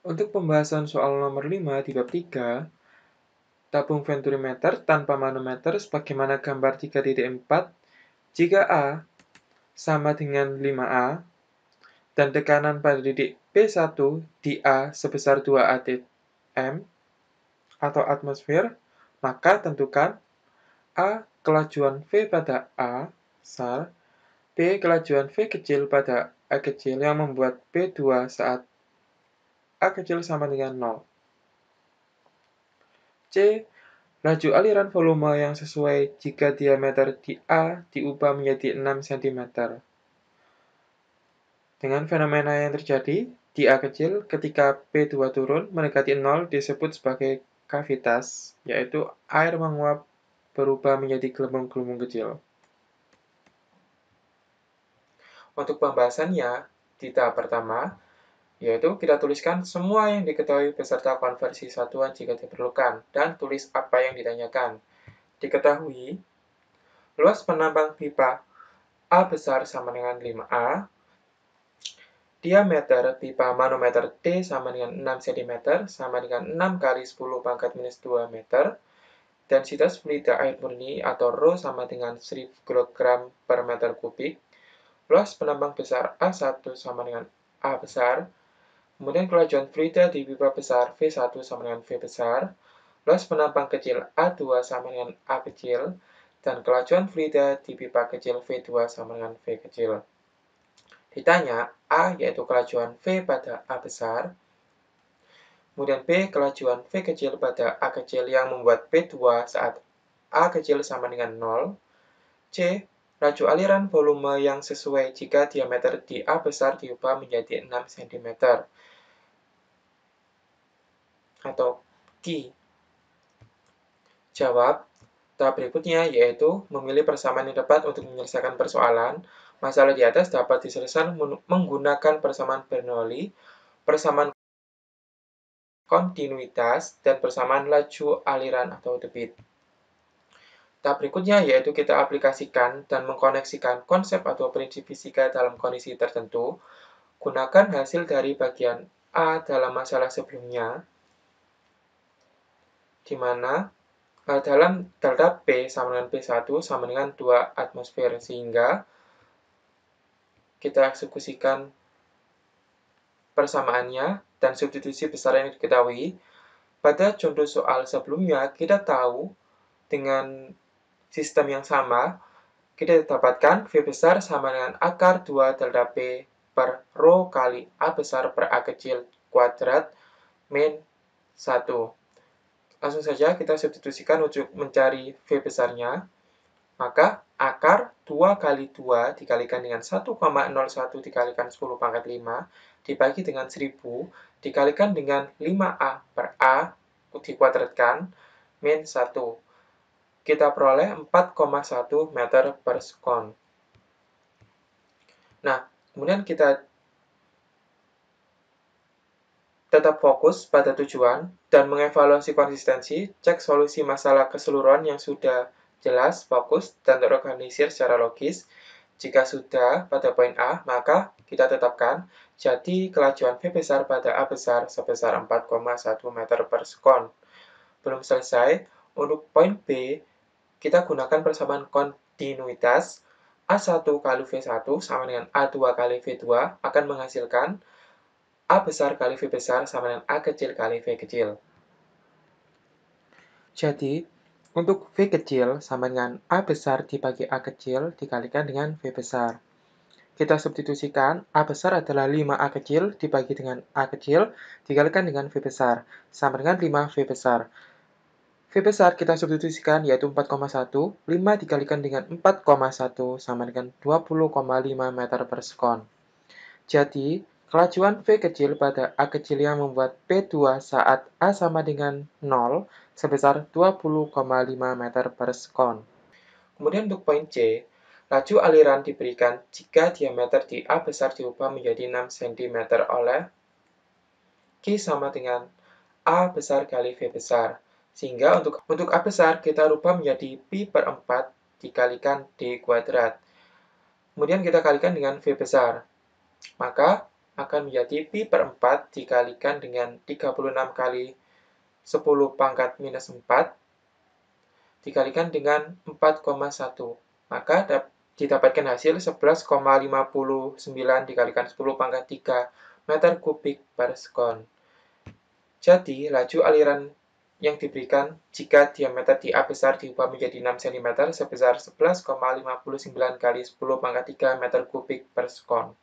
Untuk pembahasan soal nomor 5 di bab 3, tabung venturimeter tanpa manometer sebagaimana gambar 3.4, jika A sama dengan 5A dan tekanan pada titik P1 di A sebesar 2 atm atau atmosfer, maka tentukan A. Kelajuan V pada A besar, B. Kelajuan V kecil pada A kecil yang membuat P2 saat A kecil sama dengan 0. C. Laju aliran volume yang sesuai jika diameter di A diubah menjadi 6 cm. Dengan fenomena yang terjadi di A kecil ketika P2 turun mendekati 0 disebut sebagai kavitas, yaitu air menguap berubah menjadi gelembung-gelembung kecil. Untuk pembahasannya, di tahap pertama, yaitu kita tuliskan semua yang diketahui beserta konversi satuan jika diperlukan, dan tulis apa yang ditanyakan. Diketahui, luas penambang pipa A besar sama dengan 5A, diameter pipa manometer T sama dengan 6 cm sama dengan 6 kali 10 pangkat minus 2 meter, densitas fluida air murni atau Rho sama dengan 1000 kg per meter kubik, luas penambang besar A1 sama dengan A besar, kemudian kelajuan fluida di pipa besar V1 sama dengan V besar, luas penambang kecil A2 sama dengan A kecil, dan kelajuan fluida di pipa kecil V2 sama dengan V kecil. Ditanya, A yaitu kelajuan V pada A besar, kemudian B kelajuan V kecil pada A kecil yang membuat P2 saat A kecil sama dengan 0, C. Laju aliran volume yang sesuai jika diameter di A besar diubah menjadi 6 cm. Atau Q. Jawab. Tahap berikutnya yaitu memilih persamaan yang tepat untuk menyelesaikan persoalan. Masalah di atas dapat diselesaikan menggunakan persamaan Bernoulli, persamaan kontinuitas, dan persamaan laju aliran atau debit. Tahap berikutnya yaitu kita aplikasikan dan mengkoneksikan konsep atau prinsip fisika dalam kondisi tertentu. Gunakan hasil dari bagian A dalam masalah sebelumnya, di mana dalam delta P sama dengan P1 sama dengan 2 atmosfer, sehingga kita eksekusikan persamaannya dan substitusi besar yang diketahui. Pada contoh soal sebelumnya, kita tahu dengan sistem yang sama, kita dapatkan V besar sama dengan akar 2 delta P per Rho kali A besar per A kecil kuadrat min 1. Langsung saja kita substitusikan untuk mencari V besarnya. Maka akar 2 kali 2 dikalikan dengan 1,01 dikalikan 10 pangkat 5 dibagi dengan 1000 dikalikan dengan 5A per A dikuadratkan min 1. Kita peroleh 4,1 meter per sekon. Nah, kemudian kita tetap fokus pada tujuan dan mengevaluasi konsistensi, cek solusi masalah keseluruhan yang sudah jelas, fokus, dan terorganisir secara logis. Jika sudah pada poin A, maka kita tetapkan jadi kelajuan V besar pada A besar sebesar 4,1 meter per sekon. Belum selesai, untuk poin B, kita gunakan persamaan kontinuitas. A1 kali V1 sama dengan A2 kali V2 akan menghasilkan A besar kali V besar sama dengan A kecil kali V kecil. Jadi, untuk V kecil sama dengan A besar dibagi A kecil dikalikan dengan V besar. Kita substitusikan, A besar adalah 5A kecil dibagi dengan A kecil dikalikan dengan V besar, sama dengan 5V besar. V besar kita substitusikan yaitu 4,1, 5 dikalikan dengan 4,1 sama dengan 20,5 meter per sekon. Jadi, kelajuan V kecil pada A kecil yang membuat P2 saat A sama dengan 0 sebesar 20,5 meter per sekon. Kemudian untuk poin C, laju aliran diberikan jika diameter di A besar diubah menjadi 6 cm oleh Q sama dengan A besar kali V besar. Sehingga untuk A besar kita rubah menjadi pi per 4 dikalikan D kuadrat. Kemudian kita kalikan dengan V besar. Maka akan menjadi pi per 4 dikalikan dengan 36 kali 10 pangkat minus 4 dikalikan dengan 4,1. Maka didapatkan hasil 11,59 dikalikan 10 pangkat 3 meter kubik per sekon. Jadi, laju aliran yang diberikan jika diameter di A besar diubah menjadi 6 cm sebesar 11,59 kali 10 pangkat 3 meter kubik per sekon.